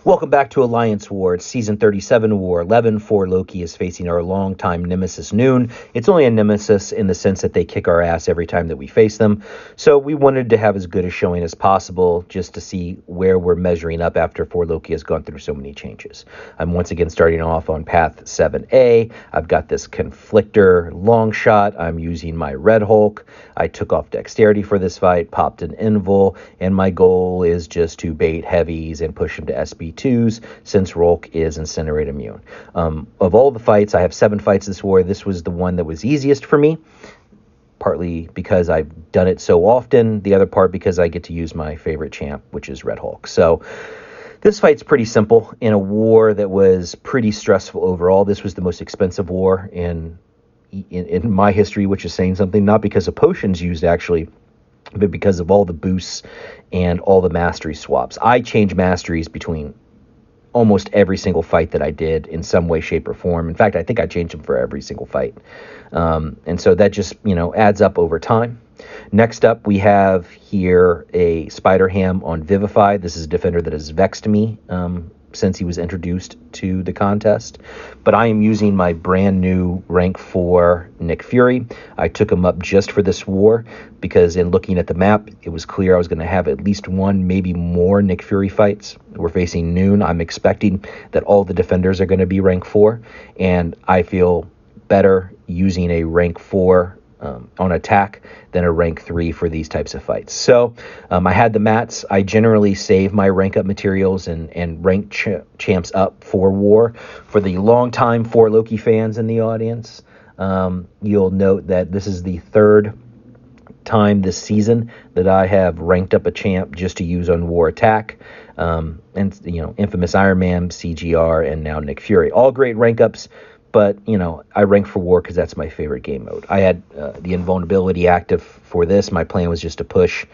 Welcome back to Alliance Wars, Season 37, War 11. For Loki is facing our longtime nemesis, NewN. It's only a nemesis in the sense that they kick our ass every time that we face them. So we wanted to have as good a showing as possible just to see where we're measuring up after For Loki has gone through so many changes. I'm once again starting off on Path 7A. I've got this Conflictor Longshot. I'm using my Red Hulk. I took off Dexterity for this fight, popped an Invul, and my goal is just to bait heavies and push him to SB2s since Rhulk is Incinerate immune. Of all the fights, I have 7 fights this war. This was the one that was easiest for me, partly because I've done it so often, the other part because I get to use my favorite champ, which is Red Hulk. So this fight's pretty simple in a war that was pretty stressful overall. This was the most expensive war in my history, which is saying something, not because of potions used actually, but because of all the boosts and all the mastery swaps. I changed masteries between almost every single fight that I did in some way, shape, or form. In fact, I think I changed them for every single fight. And so that just, adds up over time. Next up, we have here a SpiderHam on Vivify. This is a defender that has vexed me since he was introduced to the contest. But I am using my brand new rank 4 Nick Fury. I took him up just for this war because in looking at the map, it was clear I was going to have at least one, maybe more Nick Fury fights. We're facing NewN. I'm expecting that all the defenders are going to be rank 4, and I feel better using a rank 4 on attack than a rank 3 for these types of fights. So I had the mats. I generally save my rank up materials and rank champs up for war. For the long time For Loki fans in the audience, you'll note that this is the 3rd time this season that I have ranked up a champ just to use on war attack. And infamous Iron Man, CGR, and now Nick Fury. All great rank ups. But, I rank for war because that's my favorite game mode. I had the invulnerability active for this. My plan was just to push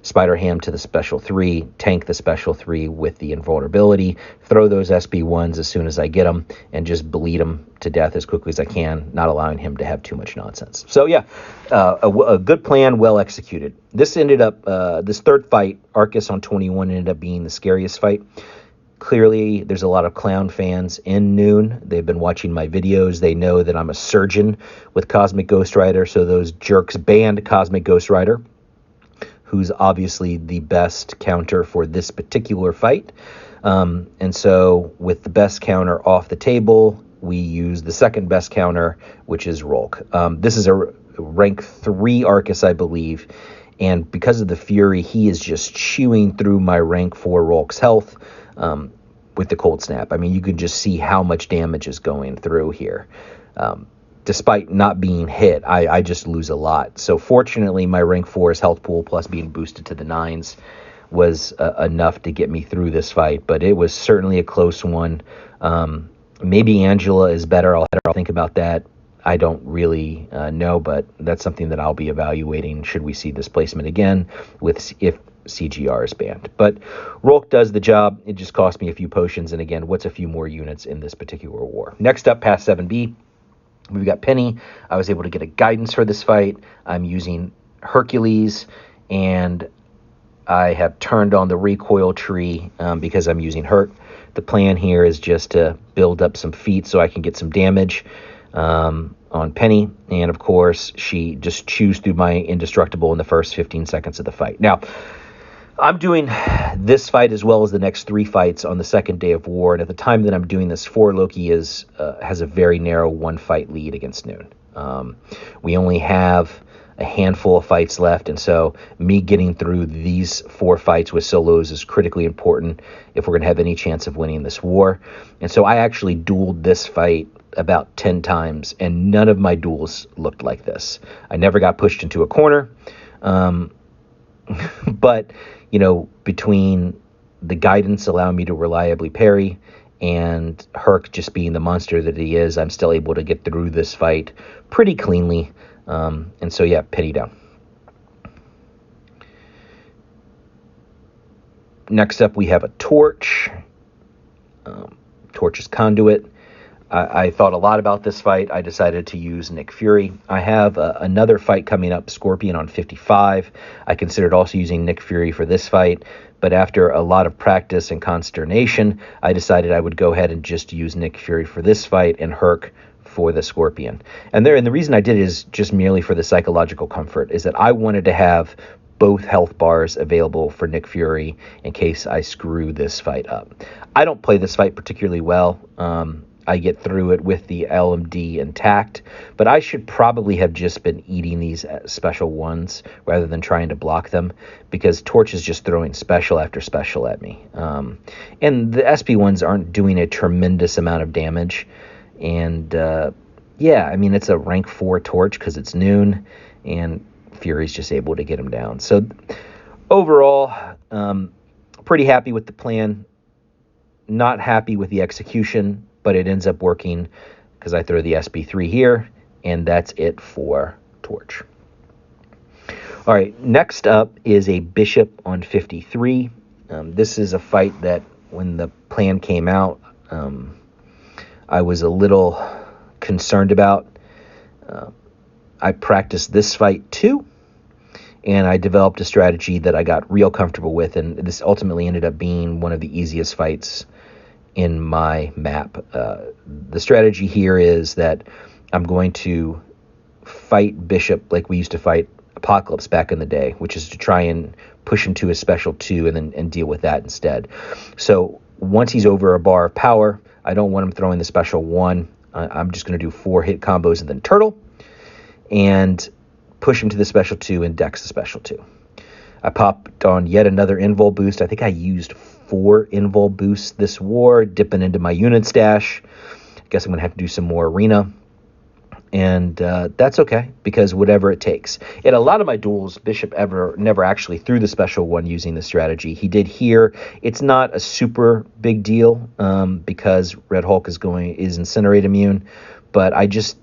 SpiderHam to the special 3, tank the special 3 with the invulnerability, throw those SB1s as soon as I get them, and just bleed them to death as quickly as I can, not allowing him to have too much nonsense. So, yeah, a good plan, well executed. This ended up, this 3rd fight, Aarkus on 21, ended up being the scariest fight. Clearly, there's a lot of clown fans in NewN. They've been watching my videos. They know that I'm a surgeon with Cosmic Ghost Rider, so those jerks banned Cosmic Ghost Rider, who's obviously the best counter for this particular fight. And so with the best counter off the table, we use the second best counter, which is Rhulk. This is a rank 3 Aarkus, I believe, and because of the Fury, he is just chewing through my rank 4 Rhulk's health. With the cold snap. I mean, you can just see how much damage is going through here. Despite not being hit, I just lose a lot. So fortunately, my rank 4's health pool plus being boosted to the 9s was enough to get me through this fight. But it was certainly a close one. Maybe Angela is better. I'll think about that. I don't really know, but that's something that I'll be evaluating should we see this placement again if CGR is banned. But Rhulk does the job. It just cost me a few potions, and again, what's a few more units in this particular war? Next up, Path 7B, we've got Peni. I was able to get a guidance for this fight. I'm using Hercules, and I have turned on the recoil tree because I'm using Herc. The plan here is just to build up some feet so I can get some damage on Peni, and of course, she just chews through my indestructible in the first 15 seconds of the fight. Now, I'm doing this fight as well as the next 3 fights on the 2nd day of war, and at the time that I'm doing this, For Loki has a very narrow 1-fight lead against NewN. We only have a handful of fights left, and so me getting through these 4 fights with solos is critically important if we're going to have any chance of winning this war. And so I actually dueled this fight about 10 times, and none of my duels looked like this. I never got pushed into a corner, but between the guidance allowing me to reliably parry and Herc just being the monster that he is, I'm still able to get through this fight pretty cleanly. And so, yeah, Peni down. Next up, we have a Torch. Torch's Conduit. I thought a lot about this fight. I decided to use Nick Fury. I have another fight coming up, Scorpion on 55. I considered also using Nick Fury for this fight, but after a lot of practice and consternation, I decided I would go ahead and just use Nick Fury for this fight and Herc for the Scorpion. And the reason I did it is just merely for the psychological comfort, is that I wanted to have both health bars available for Nick Fury in case I screw this fight up. I don't play this fight particularly well. I get through it with the LMD intact, but I should probably have just been eating these special ones rather than trying to block them, because Torch is just throwing special after special at me. And the SP ones aren't doing a tremendous amount of damage. And yeah, I mean, it's a rank 4 Torch because it's NewN, and Fury's just able to get him down. So overall, pretty happy with the plan. Not happy with the execution, but it ends up working because I throw the SB3 here, and that's it for Torch. All right, next up is a Bishop on 53. This is a fight that when the plan came out, I was a little concerned about. I practiced this fight too, and I developed a strategy that I got real comfortable with, and this ultimately ended up being one of the easiest fights in my map. The strategy here is that I'm going to fight Bishop like we used to fight Apocalypse back in the day, which is to try and push him to his special 2 and deal with that instead. So once he's over a bar of power, I don't want him throwing the special 1. I'm just going to do 4 hit combos and then turtle and push him to the special 2 and dex the special 2. I popped on yet another invul boost. I think I used 4 invul boosts this war, dipping into my unit stash. I guess I'm going to have to do some more arena. And that's okay, because whatever it takes. In a lot of my duels, Bishop never actually threw the special 1 using the strategy. He did here. It's not a super big deal because Rhulk is incinerate immune, but I just,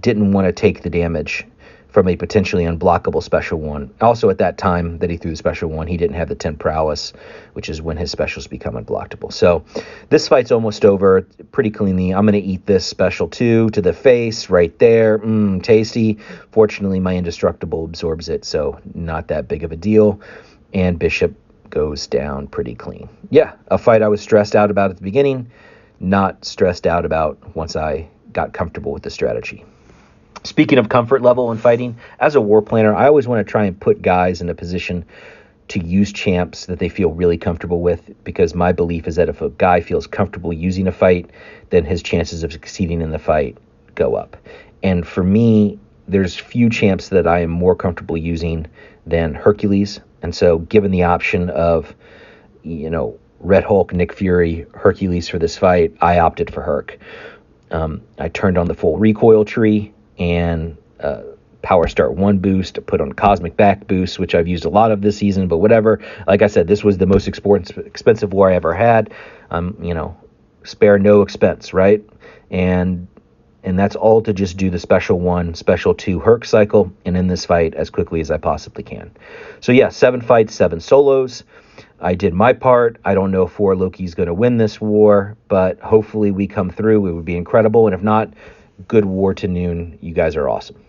didn't want to take the damage from a potentially unblockable special 1. Also, at that time that he threw the special 1, he didn't have the 10 prowess, which is when his specials become unblockable. So this fight's almost over pretty cleanly. I'm going to eat this special 2 to the face right there. Tasty. Fortunately, my indestructible absorbs it, so not that big of a deal. And Bishop goes down pretty clean. Yeah, a fight I was stressed out about at the beginning, not stressed out about once I got comfortable with the strategy. Speaking of comfort level in fighting, as a war planner, I always want to try and put guys in a position to use champs that they feel really comfortable with, because my belief is that if a guy feels comfortable using a fight, then his chances of succeeding in the fight go up. And for me, there's few champs that I am more comfortable using than Hercules. And so given the option of, Rhulk, Nick Fury, Hercules for this fight, I opted for Herc. I turned on the full recoil tree and Power Start 1 boost, put on Cosmic Back boost, which I've used a lot of this season, but whatever. Like I said, this was the most expensive war I ever had. Spare no expense, right? And that's all to just do the special 1, special 2 Herc cycle, and in this fight as quickly as I possibly can. So yeah, 7 fights, 7 solos. I did my part. I don't know if Loki's going to win this war, but hopefully we come through. It would be incredible. And if not, good war to NewN. You guys are awesome.